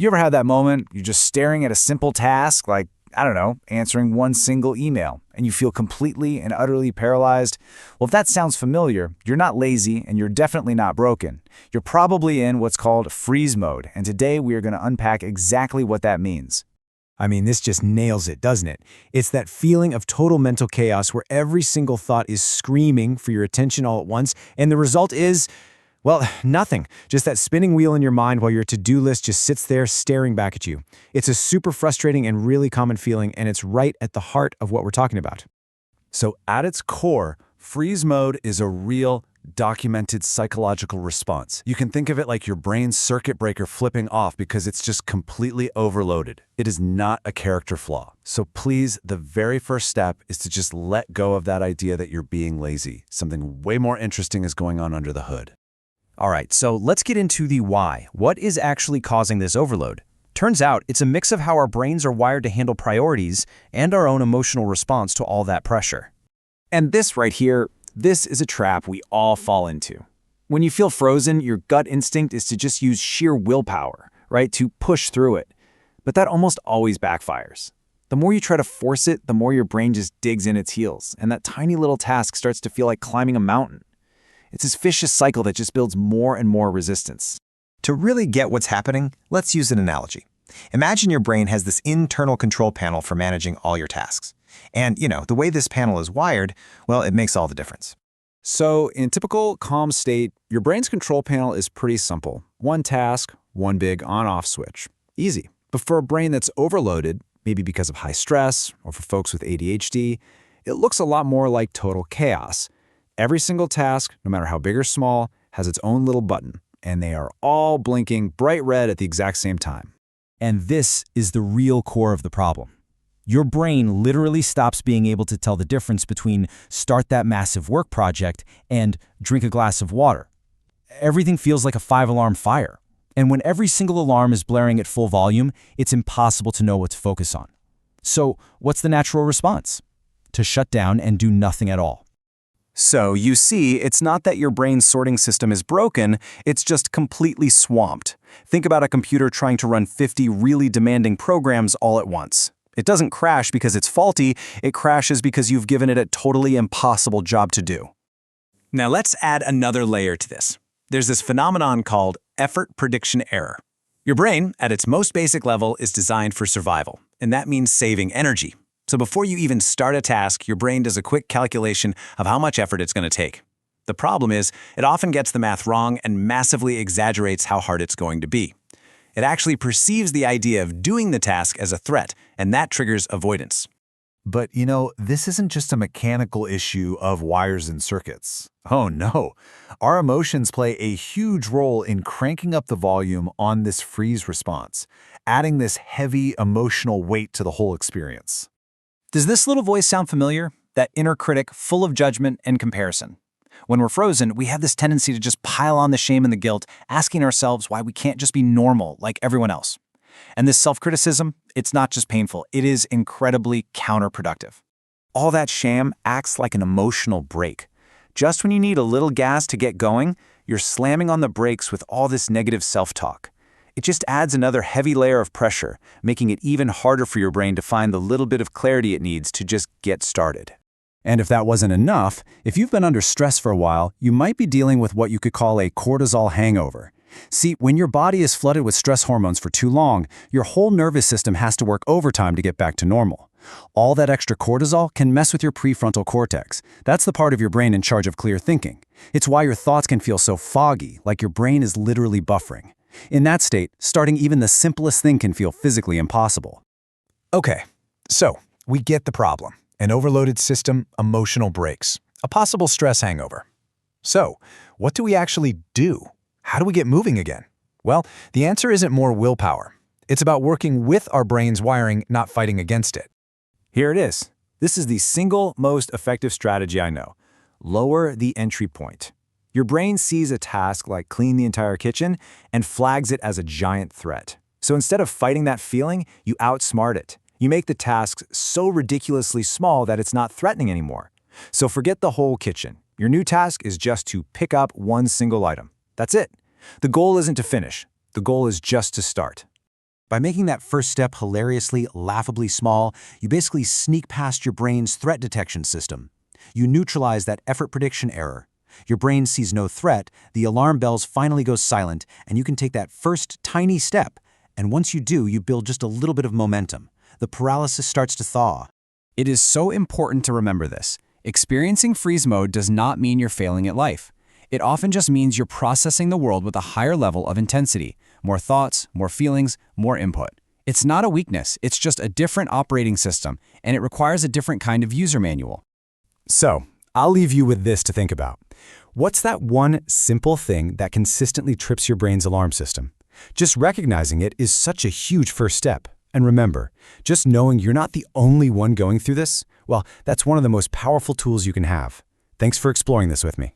You ever had that moment you're just staring at a simple task like, I don't know, answering one single email, and you feel completely and utterly paralyzed? Well, if that sounds familiar, you're not lazy and you're definitely not broken. You're probably in what's called freeze mode, and today we are going to unpack exactly what that means. I mean, this just nails it, doesn't it? It's that feeling of total mental chaos where every single thought is screaming for your attention all at once, and the result is, well, nothing. Just that spinning wheel in your mind while your to-do list just sits there staring back at you. It's a super frustrating and really common feeling, and it's right at the heart of what we're talking about. So at its core, freeze mode is a real, documented psychological response. You can think of it like your brain's circuit breaker flipping off because it's just completely overloaded. It is not a character flaw. So please, the very first step is to just let go of that idea that you're being lazy. Something way more interesting is going on under the hood. All right, so let's get into the why. What is actually causing this overload? Turns out it's a mix of how our brains are wired to handle priorities and our own emotional response to all that pressure. And this right here, this is a trap we all fall into. When you feel frozen, your gut instinct is to just use sheer willpower, right, to push through it. But that almost always backfires. The more you try to force it, the more your brain just digs in its heels, and that tiny little task starts to feel like climbing a mountain. It's this vicious cycle that just builds more and more resistance. To really get what's happening, let's use an analogy. Imagine your brain has this internal control panel for managing all your tasks. And, the way this panel is wired, well, it makes all the difference. So, in typical calm state, your brain's control panel is pretty simple. One task, one big on-off switch. Easy. But for a brain that's overloaded, maybe because of high stress, or for folks with ADHD, it looks a lot more like total chaos. Every single task, no matter how big or small, has its own little button, and they are all blinking bright red at the exact same time. And this is the real core of the problem. Your brain literally stops being able to tell the difference between start that massive work project and drink a glass of water. Everything feels like a 5-alarm fire. And when every single alarm is blaring at full volume, it's impossible to know what to focus on. So what's the natural response? To shut down and do nothing at all. So you see, it's not that your brain's sorting system is broken, it's just completely swamped. Think about a computer trying to run 50 really demanding programs all at once. It doesn't crash because it's faulty, it crashes because you've given it a totally impossible job to do. Now let's add another layer to this. There's this phenomenon called effort prediction error. Your brain, at its most basic level, is designed for survival, and that means saving energy. So before you even start a task, your brain does a quick calculation of how much effort it's going to take. The problem is, it often gets the math wrong and massively exaggerates how hard it's going to be. It actually perceives the idea of doing the task as a threat, and that triggers avoidance. But, this isn't just a mechanical issue of wires and circuits. Oh no, our emotions play a huge role in cranking up the volume on this freeze response, adding this heavy emotional weight to the whole experience. Does this little voice sound familiar? That inner critic full of judgment and comparison. When we're frozen, we have this tendency to just pile on the shame and the guilt, asking ourselves why we can't just be normal like everyone else. And this self-criticism, it's not just painful, it is incredibly counterproductive. All that shame acts like an emotional brake. Just when you need a little gas to get going, you're slamming on the brakes with all this negative self-talk. It just adds another heavy layer of pressure, making it even harder for your brain to find the little bit of clarity it needs to just get started. And if that wasn't enough, if you've been under stress for a while, you might be dealing with what you could call a cortisol hangover. See, when your body is flooded with stress hormones for too long, your whole nervous system has to work overtime to get back to normal. All that extra cortisol can mess with your prefrontal cortex. That's the part of your brain in charge of clear thinking. It's why your thoughts can feel so foggy, like your brain is literally buffering. In that state, starting even the simplest thing can feel physically impossible. Okay, so we get the problem. An overloaded system, emotional breaks, a possible stress hangover. So, what do we actually do? How do we get moving again? Well, the answer isn't more willpower. It's about working with our brain's wiring, not fighting against it. Here it is. This is the single most effective strategy I know. Lower the entry point. Your brain sees a task like clean the entire kitchen and flags it as a giant threat. So instead of fighting that feeling, you outsmart it. You make the task so ridiculously small that it's not threatening anymore. So forget the whole kitchen. Your new task is just to pick up one single item. That's it. The goal isn't to finish. The goal is just to start. By making that first step hilariously, laughably small, you basically sneak past your brain's threat detection system. You neutralize that effort prediction error. Your brain sees no threat, the alarm bells finally go silent, and you can take that first tiny step. And once you do, you build just a little bit of momentum. The paralysis starts to thaw. It is so important to remember this. Experiencing freeze mode does not mean you're failing at life. It often just means you're processing the world with a higher level of intensity. More thoughts, more feelings, more input. It's not a weakness, it's just a different operating system, and it requires a different kind of user manual. So, I'll leave you with this to think about. What's that one simple thing that consistently trips your brain's alarm system? Just recognizing it is such a huge first step. And remember, just knowing you're not the only one going through this, well, that's one of the most powerful tools you can have. Thanks for exploring this with me.